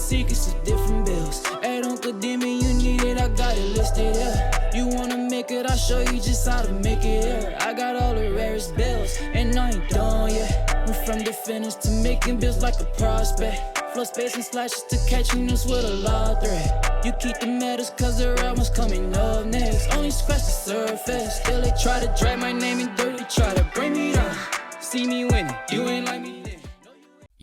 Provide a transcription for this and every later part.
secrets of different bills. Hey, don't condemn me, you need it, I got it listed here. You wanna make it, I'll show you just how to make it here. I got all the rarest bills, and I ain't done yet. Went from the finish to making bills like a prospect. Flow space and slashes to catching us with a lot of threat. You keep the medals cause the right one's coming up next. Only scratch the surface. Still they try to drag my name in dirt. They try to bring me down. See me winning. You ain't like me then.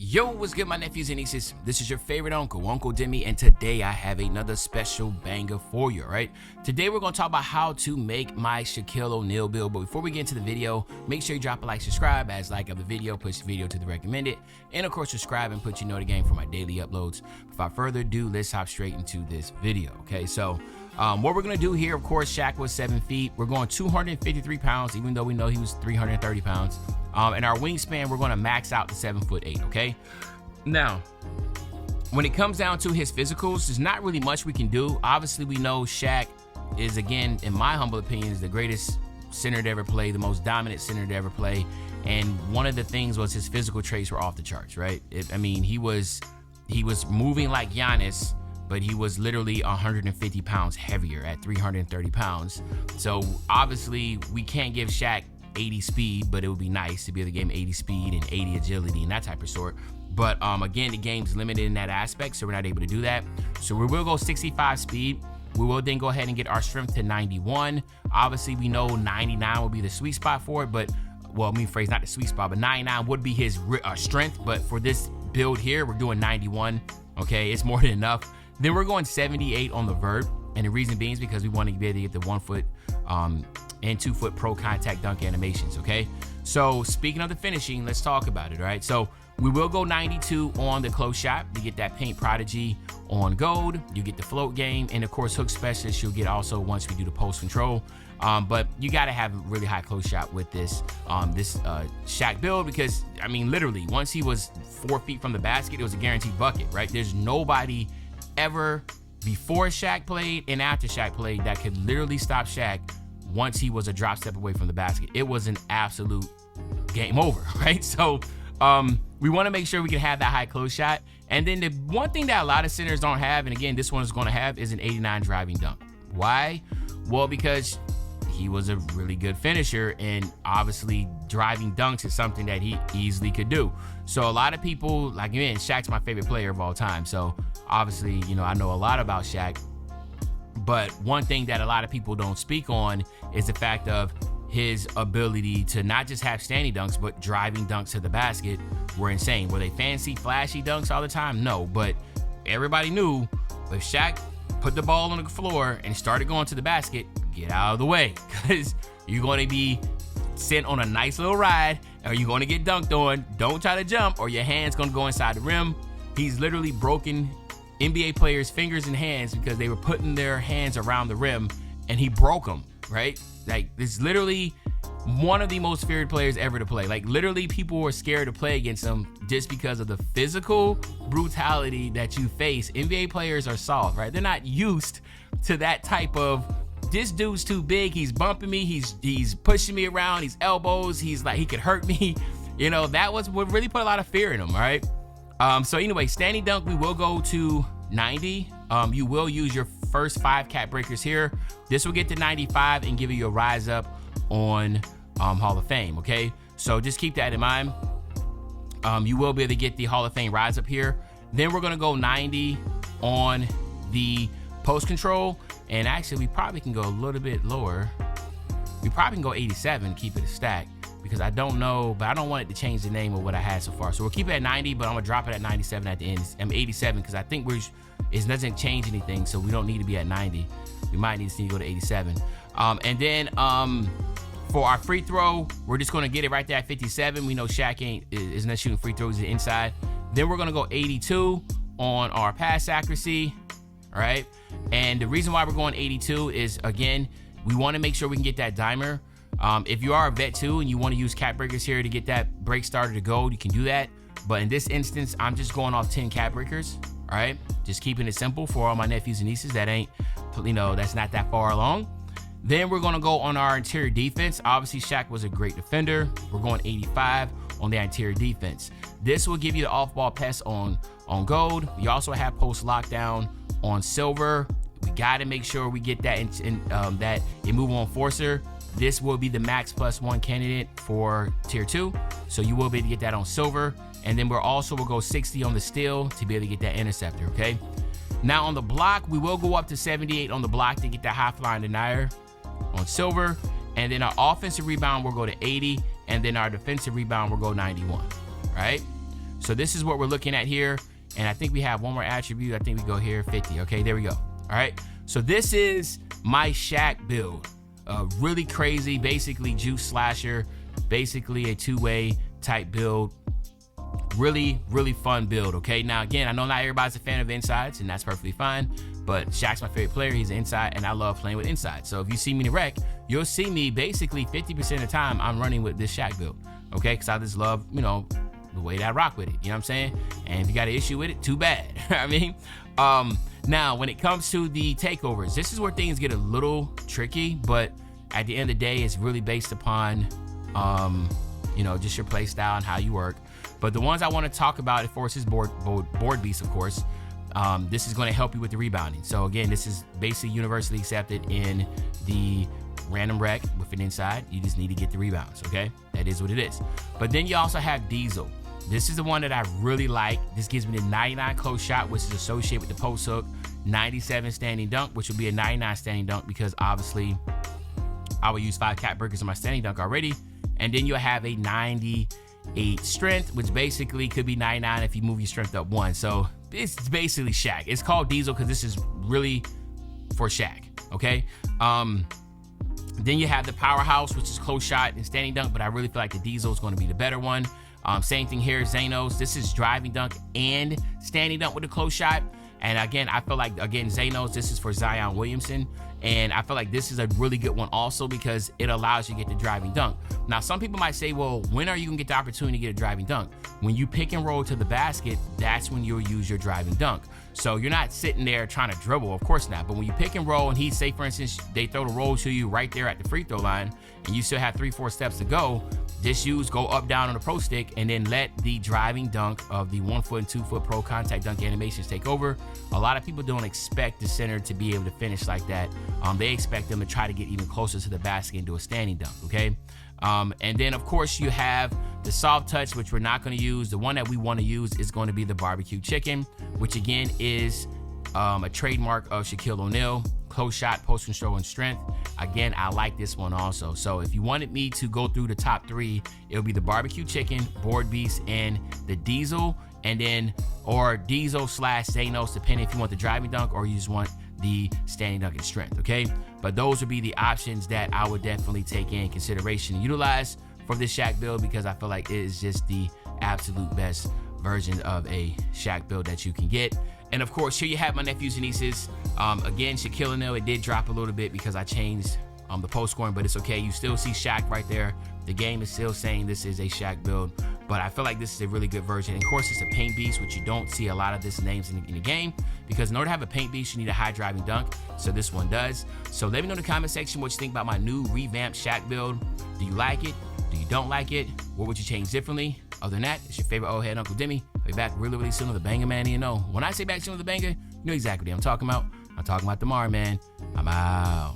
Yo, what's good, my nephews and nieces? This is your favorite uncle, Uncle Demi, and today I have another special banger for you, right? Today we're going to talk about how to make my Shaquille O'Neal build, but before we get into the video, make sure you drop a like, subscribe, as like of the video, push the video to the recommended, and of course subscribe and put your notification for my daily uploads. Without further ado, let's hop straight into this video, okay? So what we're going to do here, of course, Shaq was 7 feet. We're going 253 pounds, even though we know he was 330 pounds. And our wingspan, we're going to max out to 7'8", okay? Now, when it comes down to his physicals, there's not really much we can do. Obviously, we know Shaq is, again, in my humble opinion, is the greatest center to ever play, the most dominant center to ever play. And one of the things was his physical traits were off the charts, right? I mean, he was moving like Giannis, but he was literally 150 pounds heavier at 330 pounds. So obviously, we can't give Shaq 80 speed, but it would be nice to be able to give him 80 speed and 80 agility and that type of sort. But again, the game's limited in that aspect, so we're not able to do that. So we will go 65 speed. We will then go ahead and get our strength to 91. Obviously, we know 99 will be the sweet spot for it, but, well, I mean, phrase not the sweet spot, but 99 would be his strength. But for this build here, we're doing 91. Okay, it's more than enough. Then we're going 78 on the vert, and the reason being is because we want to be able to get the 1 foot and 2 foot pro contact dunk animations, okay? So speaking of the finishing, let's talk about it, all right? So we will go 92 on the close shot. You get that paint prodigy on gold. You get the float game, and of course, hook specialist you'll get also once we do the post control. But you got to have a really high close shot with this Shaq build, because I mean, literally, once he was 4 feet from the basket, it was a guaranteed bucket, right? There's nobody ever before Shaq played and after Shaq played that could literally stop Shaq once he was a drop step away from the basket. It was an absolute game over, right? So we want to make sure we can have that high close shot. And then the one thing that a lot of centers don't have, and again, this one is going to have, is an 89 driving dunk. Why? Well, because he was a really good finisher, and obviously driving dunks is something that he easily could do. So a lot of people, like, again, Shaq's my favorite player of all time. So obviously, you know, I know a lot about Shaq. But one thing that a lot of people don't speak on is the fact of his ability to not just have standing dunks, but driving dunks to the basket were insane. Were they fancy, flashy dunks all the time? No, but everybody knew if Shaq put the ball on the floor and started going to the basket, get out of the way, because you're going to be sent on a nice little ride, or you're going to get dunked on. Don't try to jump, or your hand's going to go inside the rim. He's literally broken NBA players' fingers and hands because they were putting their hands around the rim, and he broke them, right? Like, this is literally one of the most feared players ever to play. Like, literally, people were scared to play against him just because of the physical brutality that you face. NBA players are soft, right? They're not used to that type of, this dude's too big, he's bumping me, he's pushing me around, he's elbows, he's like, he could hurt me. You know, that was what really put a lot of fear in him, all right? So anyway, standing dunk, we will go to 90. You will use your first 5 cat breakers here. This will get to 95 and give you a rise up on Hall of Fame, okay? So just keep that in mind. You will be able to get the Hall of Fame rise up here. Then we're gonna go 90 on the post control. And actually, we probably can go a little bit lower. We probably can go 87, keep it a stack, because I don't know, but I don't want it to change the name of what I had so far. So we'll keep it at 90, but I'm gonna drop it at 97 at the end. I'm 87 because I think it doesn't change anything, so we don't need to be at 90. We might need to go to 87. And then for our free throw, we're just gonna get it right there at 57. We know Shaq is not shooting free throws inside. Then we're gonna go 82 on our pass accuracy, all right? And the reason why we're going 82 is, again, we want to make sure we can get that dimer. If you are a vet too and you want to use cat breakers here to get that break started to gold, you can do that. But in this instance, I'm just going off 10 cat breakers, all right? Just keeping it simple for all my nephews and nieces that ain't, you know, that's not that far along. Then we're going to go on our interior defense. Obviously, Shaq was a great defender. We're going 85 on the interior defense. This will give you the off-ball pass on gold. We also have post lockdown on silver. We got to make sure we get that that immovable enforcer. This will be the max +1 candidate for tier 2, so you will be able to get that on silver. And then we'll go 60 on the steel to be able to get that interceptor, okay? Now on the block, we will go up to 78 on the block to get the high flying denier on silver. And then our offensive rebound will go to 80, and then our defensive rebound will go 91, right? So this is what we're looking at here. And I think we have one more attribute. I think we go here, 50. Okay, there we go. All right, so this is my SHAQ build. Really crazy, basically juice slasher, basically a two-way type build. Really, really fun build, okay? Now, again, I know not everybody's a fan of insides, and that's perfectly fine, but SHAQ's my favorite player. He's an inside, and I love playing with inside. So if you see me in the rec, you'll see me basically 50% of the time I'm running with this SHAQ build, okay? Because I just love, you know, the way that I rock with it, you know what I'm saying? And if you got an issue with it, too bad. I mean, now when it comes to the takeovers, this is where things get a little tricky, but at the end of the day, it's really based upon, you know, just your play style and how you work. But the ones I want to talk about, of course, is board beast, of course. This is going to help you with the rebounding. So again, this is basically universally accepted in the random rec with an inside. You just need to get the rebounds, okay? That is what it is. But then you also have Diesel. This is the one that I really like. This gives me the 99 close shot, which is associated with the post hook, 97 standing dunk, which will be a 99 standing dunk because obviously I will use 5 cat breakers in my standing dunk already. And then you'll have a 98 strength, which basically could be 99 if you move your strength up 1. So it's basically SHAQ. It's called Diesel because this is really for SHAQ, okay? Then you have the Powerhouse, which is close shot and standing dunk, but I really feel like the Diesel is going to be the better one. Same thing here, Zanos. This is driving dunk and standing dunk with a close shot. And again, I feel like, Zanos, this is for Zion Williamson. And I feel like this is a really good one also because it allows you to get the driving dunk. Now, some people might say, well, when are you gonna get the opportunity to get a driving dunk? When you pick and roll to the basket, that's when you'll use your driving dunk. So you're not sitting there trying to dribble, of course not. But when you pick and roll and say, for instance, they throw the roll to you right there at the free throw line and you still have 3-4 steps to go, just go up, down on the pro stick and then let the driving dunk of the 1 foot and 2 foot pro contact dunk animations take over. A lot of people don't expect the center to be able to finish like that. They expect them to try to get even closer to the basket and do a standing dunk, okay? And then, of course, you have the soft touch, which we're not going to use. The one that we want to use is going to be the barbecue chicken, which, again, is a trademark of Shaquille O'Neal. Close shot, post control, and strength. Again, I like this one also. So if you wanted me to go through the top 3, it'll be the barbecue chicken, board beast, and the Diesel. And then, or Diesel / Zanos, depending if you want the driving dunk or you just want the standing dunk and strength, okay? But those would be the options that I would definitely take in consideration and utilize for this SHAQ build because I feel like it is just the absolute best version of a SHAQ build that you can get. And of course, here you have my nephews and nieces. Again, Shaquille O'Neal, it did drop a little bit because I changed the post scoring, but it's okay. You still see SHAQ right there. The game is still saying this is a SHAQ build, but I feel like this is a really good version. And of course, it's a paint beast, which you don't see a lot of this names in the game because in order to have a paint beast, you need a high driving dunk. So this one does. So let me know in the comment section what you think about my new revamped SHAQ build. Do you like it? Do you don't like it? What would you change differently? Other than that, it's your favorite old head Uncle Demi. I'll be back really, really soon with a banger, man. You know, when I say back soon with a banger, you know exactly what I'm talking about. I'm talking about tomorrow, man. I'm out.